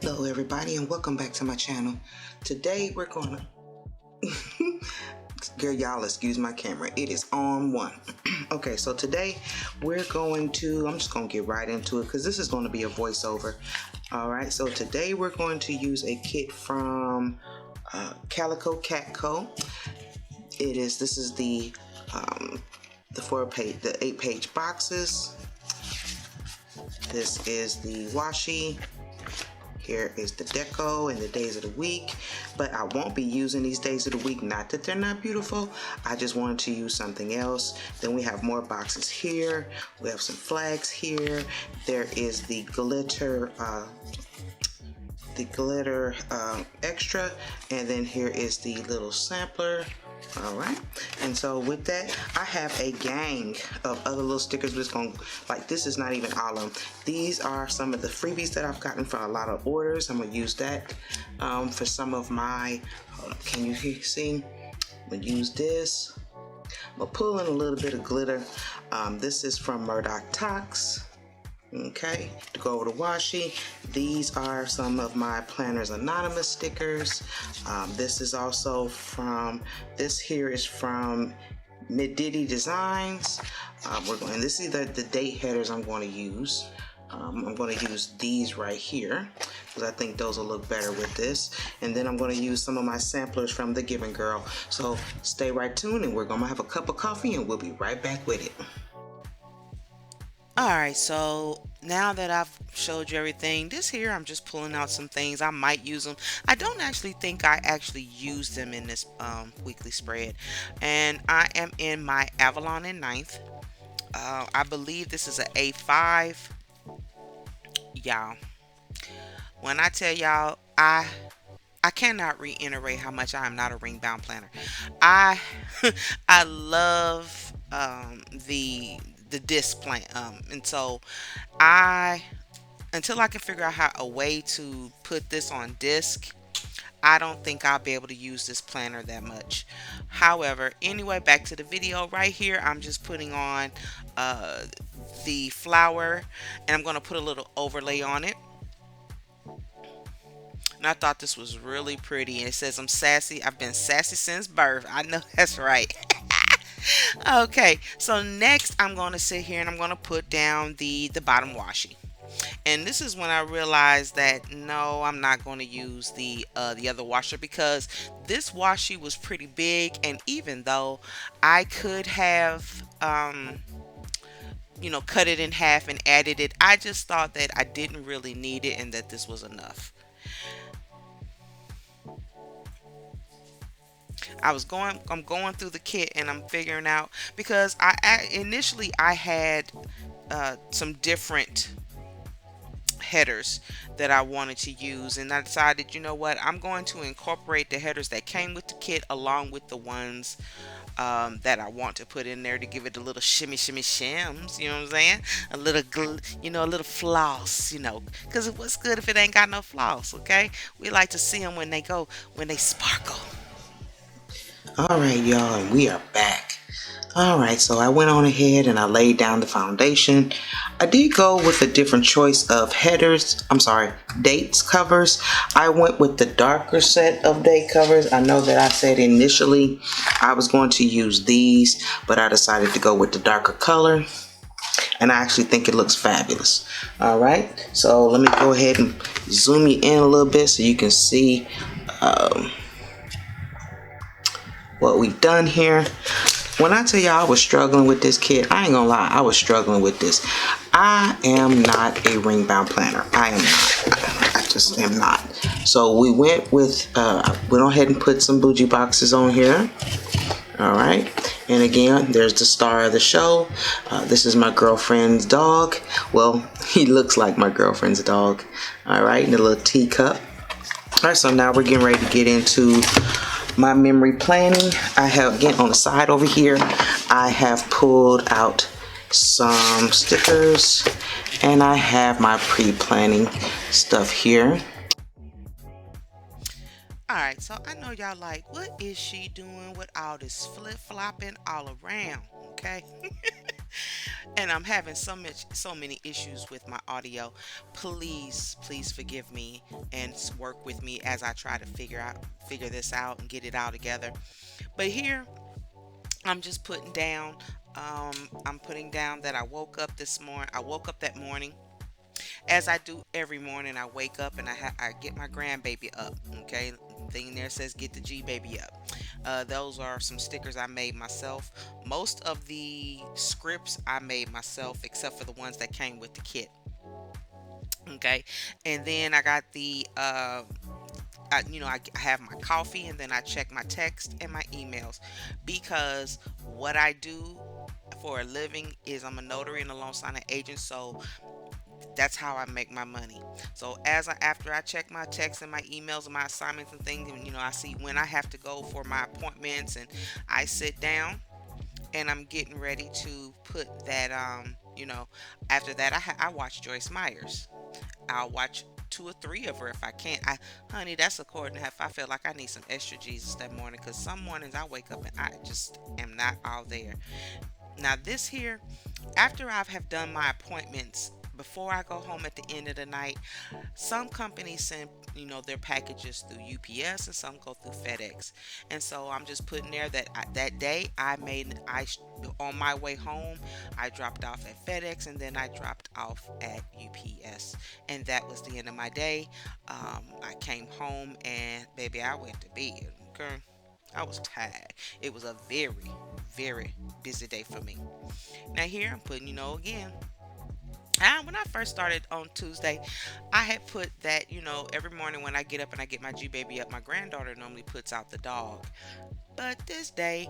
Hello everybody and welcome back to my channel. Today we're gonna girl, y'all excuse my camera, it is on one. Okay, so today we're going to, I'm just gonna get right into it because this is going to be a voiceover. Alright, so today we're going to use a kit from Calico Cat Co. This is the 8-page boxes. This is the washi. Here is the deco and the days of the week, but I won't be using these days of the week, not that they're not beautiful, I just wanted to use something else. Then we have more boxes here, we have some flags here, there is the glitter extra, and then here is the little sampler. Alright, and so with that, I have a gang of other little stickers. We're just gonna, like, this is not even all of them. These are some of the freebies that I've gotten for a lot of orders. I'm gonna use that for some of my, hold up, can you see? I'm gonna use this. I'm gonna pull in a little bit of glitter. This is from Murdoch Tox. Okay, to go over the washi. These are some of my Planners Anonymous stickers. This is also from, this here is from Mididi Designs. And this is the date headers I'm going to use. I'm going to use these right here because I think those will look better with this. And then I'm going to use some of my samplers from The Giving Girl. So stay right tuned and we're going to have a cup of coffee and we'll be right back with it. Alright, so now that I've showed you everything, this here I'm just pulling out some things. I might use them. I don't actually think I actually use them in this weekly spread. And I am in my Avalon and Ninth. I believe this is an A5. Y'all, when I tell y'all, I cannot reiterate how much I am not a ring bound planner. I love the disc plan, and so until I can figure out a way to put this on disc, I don't think I'll be able to use this planner that much. However, anyway, back to the video. Right here I'm just putting on the flower, and I'm going to put a little overlay on it. And I thought this was really pretty, and it says I'm sassy. I've been sassy since birth. I know that's right. Okay, so next I'm going to sit here and I'm going to put down the bottom washi. And this is when I realized that no, I'm not going to use the other washer, because this washi was pretty big, and even though I could have you know, cut it in half and added it, I just thought that I didn't really need it and that this was enough. I'm going through the kit and I'm figuring out, because initially I had some different headers that I wanted to use, and I decided, you know what, I'm going to incorporate the headers that came with the kit along with the ones that I want to put in there to give it a little shimmy shims, you know what I'm saying, a little you know, a little floss, you know, because what's good if it ain't got no floss? Okay, we like to see them when they sparkle. Alright y'all, and we are back. Alright, so I went on ahead and I laid down the foundation. I did go with a different choice of dates covers. I went with the darker set of date covers. I know that I said initially I was going to use these, but I decided to go with the darker color, and I actually think it looks fabulous. Alright, so let me go ahead and zoom you in a little bit so you can see what we've done here. When I tell y'all I was struggling with this kit, I ain't gonna lie, I was struggling with this. I am not a ring bound planner. I am not. I just am not. So we went with, went ahead and put some bougie boxes on here. Alright. And again, there's the star of the show. This is my girlfriend's dog. Well, he looks like my girlfriend's dog. All right, and a little teacup. All right, so now we're getting ready to get into my memory planning. I have, again, on the side over here, I have pulled out some stickers, and I have my pre-planning stuff here. Alright, so I know y'all like, what is she doing with all this flip flopping all around? Okay. And I'm having so many issues with my audio. Please forgive me and work with me as I try to figure this out and get it all together. But here I'm just putting down I'm putting down that I woke up this morning. I woke up that morning as I do every morning. I wake up and I get my grandbaby up. Okay, thing there says get the G baby up. Those are some stickers I made myself. Most of the scripts I made myself, except for the ones that came with the kit. Okay, and then I got I have my coffee, and then I check my text and my emails, because what I do for a living is I'm a notary and a loan signing agent. So that's how I make my money. So after I check my texts and my emails and my assignments and things, and I see when I have to go for my appointments, and I sit down and I'm getting ready to put that after that I watch Joyce Myers. I'll watch two or three of her if I can't. Honey, that's according to if I feel like I need some extra Jesus that morning, because some mornings I wake up and I just am not all there. Now this here, after I have done my appointments, before I go home at the end of the night, some companies send their packages through UPS, and some go through FedEx. And so I'm just putting there that that day on my way home, I dropped off at FedEx, and then I dropped off at UPS, and that was the end of my day. I came home and baby, I went to bed. Okay. I was tired. It was a very busy day for me. Now here I'm putting, again. When I first started on Tuesday, I had put that, every morning when I get up and I get my G baby up, my granddaughter normally puts out the dog. But this day,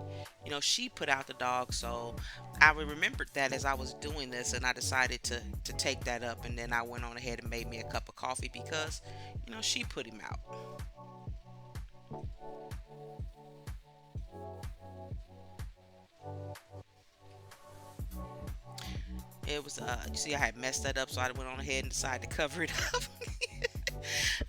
she put out the dog, so I remembered that as I was doing this, and I decided to take that up, and then I went on ahead and made me a cup of coffee because, she put him out. It was you see, I had messed that up, so I went on ahead and decided to cover it up.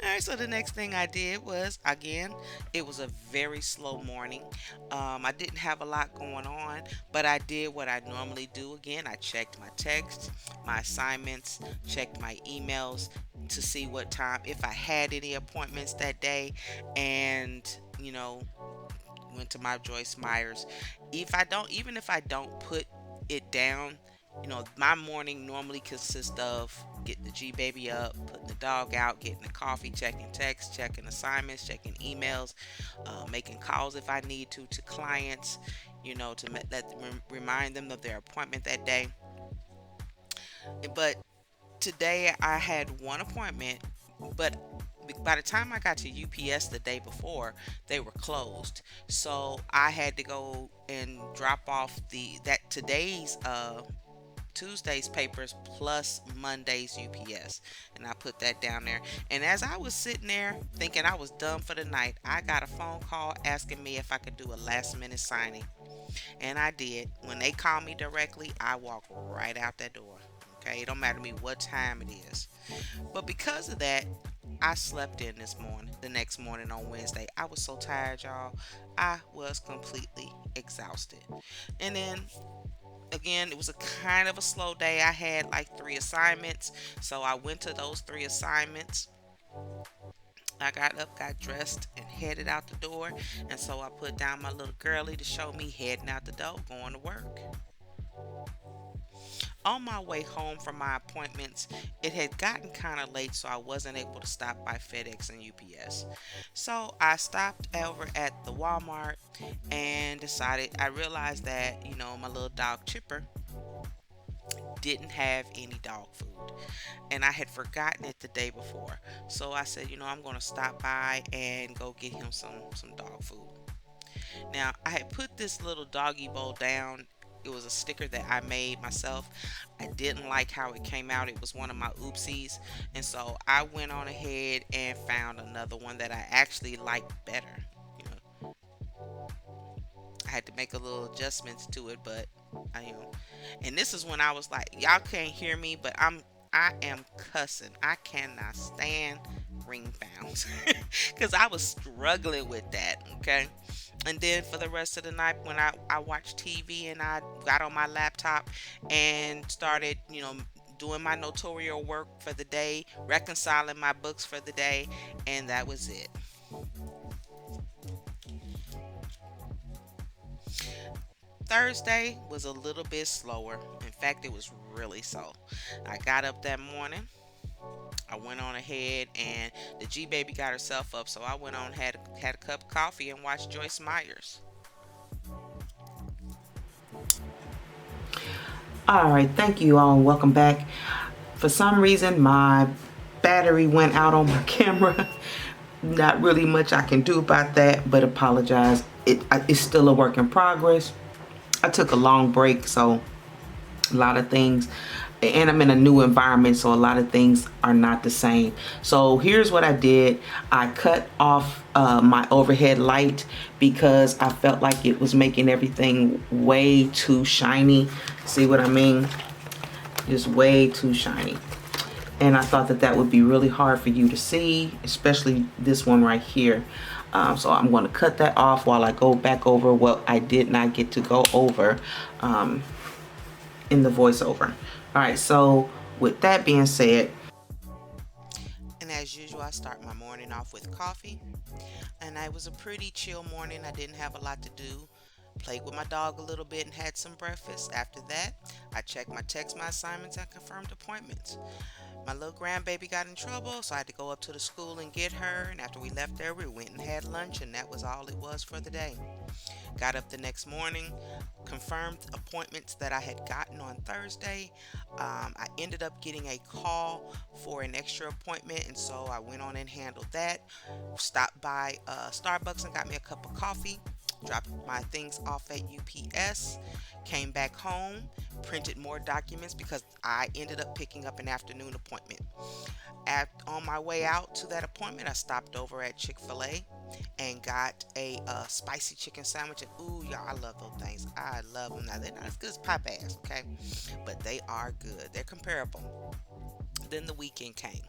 All right, so the next thing I did was, again, it was a very slow morning. I didn't have a lot going on, but I did what I normally do. Again, I checked my texts, my assignments, checked my emails to see what time, if I had any appointments that day, and, went to my Joyce Myers. Even if I don't put it down, my morning normally consists of getting the G baby up, putting the dog out, getting the coffee, checking texts, checking assignments, checking emails, making calls if I need to clients, to remind them of their appointment that day. But today I had one appointment, but by the time I got to UPS the day before, they were closed. So I had to go and drop off the that today's Tuesday's papers plus Monday's UPS. And I put that down there. And as I was sitting there thinking I was done for the night, I got a phone call asking me if I could do a last minute signing. And I did. When they called me directly, I walked right out that door. Okay, it don't matter to me what time it is. But because of that, I slept in this morning, the next morning on Wednesday. I was so tired, y'all. I was completely exhausted. And then again, it was a kind of a slow day. I had like three assignments. So I went to those three assignments. I got up, got dressed, and headed out the door. And so I put down my little girlie to show me heading out the door, going to work. On my way home from my appointments, it had gotten kind of late, so I wasn't able to stop by FedEx and UPS. So I stopped over at the Walmart and I realized that, my little dog Chipper didn't have any dog food. And I had forgotten it the day before. So I said, I'm going to stop by and go get him some dog food. Now, I had put this little doggy bowl down. It was a sticker that I made myself. I didn't like how it came out. It was one of my oopsies. And so I went on ahead and found another one that I actually liked better. You know, I had to make a little adjustments to it, but and this is when I was like, y'all can't hear me, but I am cussing. I cannot stand ring bounds because I was struggling with that. Okay. And then for the rest of the night, when I watched TV and I got on my laptop and started, doing my notarial work for the day, reconciling my books for the day, and that was it. Thursday was a little bit slower. In fact, it was really slow. I got up that morning. I went on ahead and the G baby got herself up, so I went on had a cup of coffee and watched Joyce Myers. All right, thank you all. Welcome back. For some reason, my battery went out on my camera. Not really much I can do about that, but apologize. It's still a work in progress. I took a long break, so a lot of things, and I'm in a new environment, so a lot of things are not the same. So here's what I did. I cut off my overhead light because I felt like it was making everything way too shiny. See what I mean? Just way too shiny. And I thought that that would be really hard for you to see, especially this one right here. So I'm going to cut that off while I go back over what I did not get to go over in the voiceover. All right, so with that being said, And as usual, I start my morning off with coffee. And it was a pretty chill morning. I didn't have a lot to do. Played with my dog a little bit and had some breakfast. After that, I checked my text, my assignments, and confirmed appointments. My little grandbaby got in trouble, so I had to go up to the school and get her. And after we left there, we went and had lunch, and that was all it was for the day. Got up the next morning, confirmed appointments that I had gotten on Thursday. I ended up getting a call for an extra appointment, and so I went on and handled that. Stopped by Starbucks and got me a cup of coffee. Dropped my things off at UPS. Came back home, printed more documents because I ended up picking up an afternoon appointment. On my way out to that appointment, I stopped over at Chick-fil-A and got a spicy chicken sandwich. And ooh, y'all, I love those things. I love them. Now, they're not as good as Popeyes, okay? But they are good. They're comparable. Then the weekend came.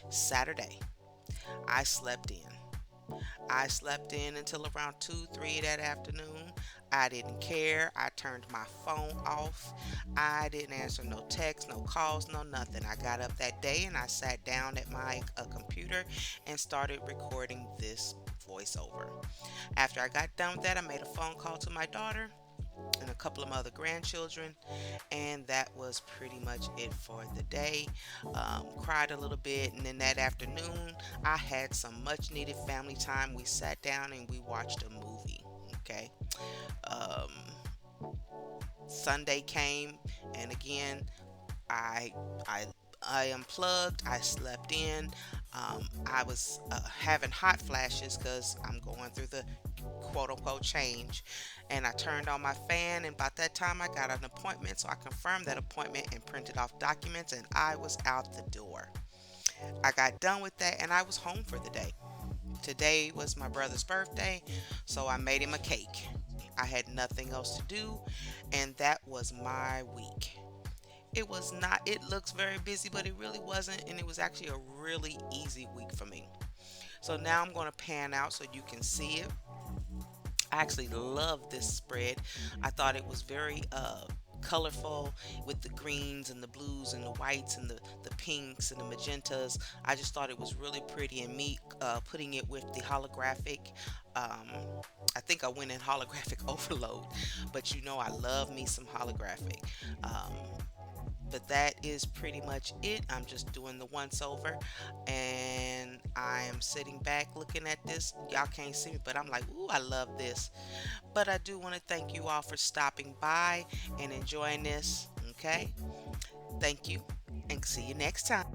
Saturday, I slept in. I slept in until around 2, 3 that afternoon. I didn't care. I turned my phone off. I didn't answer no texts, no calls, no nothing. I got up that day and I sat down at my computer and started recording this voiceover. After I got done with that, I made a phone call to my daughter and a couple of my other grandchildren, and that was pretty much it for the day. Cried a little bit, and then that afternoon, I had some much needed family time. We sat down and we watched a movie. Okay. Um, Sunday came, and again, I I I unplugged. I slept in. I was having hot flashes because I'm going through the quote unquote change. And I turned on my fan, and about that time, I got an appointment. So I confirmed that appointment and printed off documents, and I was out the door. I got done with that, and I was home for the day. Today was my brother's birthday, so I made him a cake. I had nothing else to do, and that was my week. It was not, it looks very busy, but it really wasn't, and it was actually a really easy week for me. So now I'm going to pan out so you can see it. I actually love this spread. I thought it was very colorful with the greens and the blues and the whites and the pinks and the magentas. I just thought it was really pretty, and me putting it with the holographic. Um, I think I went in holographic overload, but I love me some holographic. Um, but that is pretty much it. I'm just doing the once over, and I am sitting back looking at this. Y'all can't see me, but I'm like, ooh, I love this. But I do want to thank you all for stopping by and enjoying this. Okay, thank you, and see you next time.